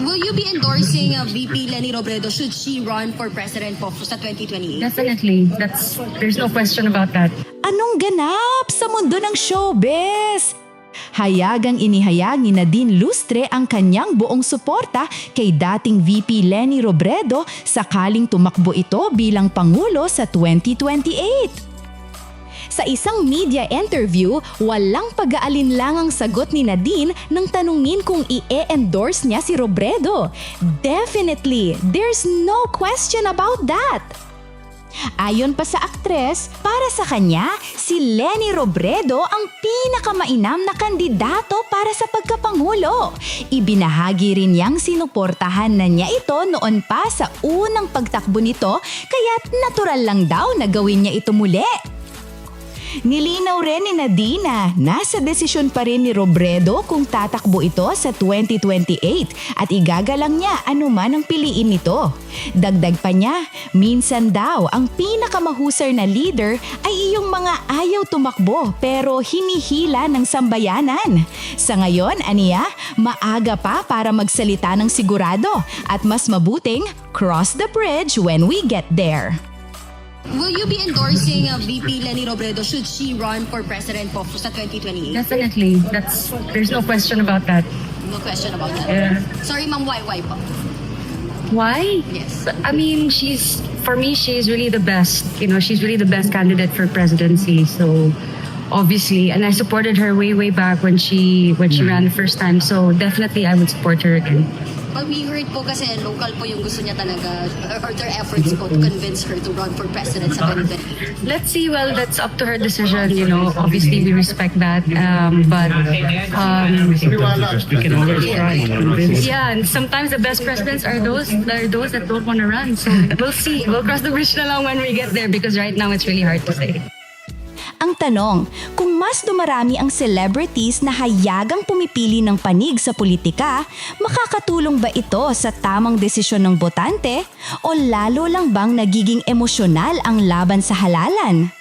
Will you be endorsing VP Leni Robredo should she run for president po sa 2028? Definitely. There's no question about that. Anong ganap sa mundo ng showbiz? Hayagang inihayag ni Nadine Lustre ang kanyang buong suporta kay dating VP Leni Robredo sakaling tumakbo ito bilang Pangulo sa 2028. Sa isang media interview, walang pag-aalinlangang sagot ni Nadine nang tanungin kung i-endorse niya si Robredo. Definitely, there's no question about that. Ayon pa sa aktres, para sa kanya, si Leni Robredo ang pinakamainam na kandidato para sa pagkapangulo. Ibinahagi rin niyang sinuportahan na niya ito noon pa sa unang pagtakbo nito, kaya't natural lang daw na gawin niya ito muli. Nilinaw rin ni Nadine na nasa desisyon pa rin ni Robredo kung tatakbo ito sa 2028 at igagalang niya anuman ang piliin nito. Dagdag pa niya, minsan daw ang pinakamahusay na leader ay iyong mga ayaw tumakbo pero hinihila ng sambayanan. Sa ngayon, aniya, maaga pa para magsalita ng sigurado at mas mabuting cross the bridge when we get there. Will you be endorsing VP Leni Robredo should she run for president po sa 2028? Definitely. There's no question about that. No question about that. Yeah. Sorry ma'am, why po? Why? Yes. I mean, for me, she's really the best. You know, she's really the best candidate for presidency. So, obviously, and I supported her way back when she ran the first time. So, definitely, I would support her again. But we heard po kasi local po yung gusto niya talaga or their efforts po to convince her to run for president sa 2028. Let's see. Well, that's up to her decision. You know, obviously, we respect that. But We can always try. yeah, and sometimes the best presidents are those that don't want to run. So we'll see. We'll cross the bridge na lang when we get there because right now it's really hard to say. Ang tanong, kung mas dumarami ang celebrities na hayagang pumipili ng panig sa politika, makakatulong ba ito sa tamang desisyon ng botante o lalo lang bang nagiging emosyonal ang laban sa halalan?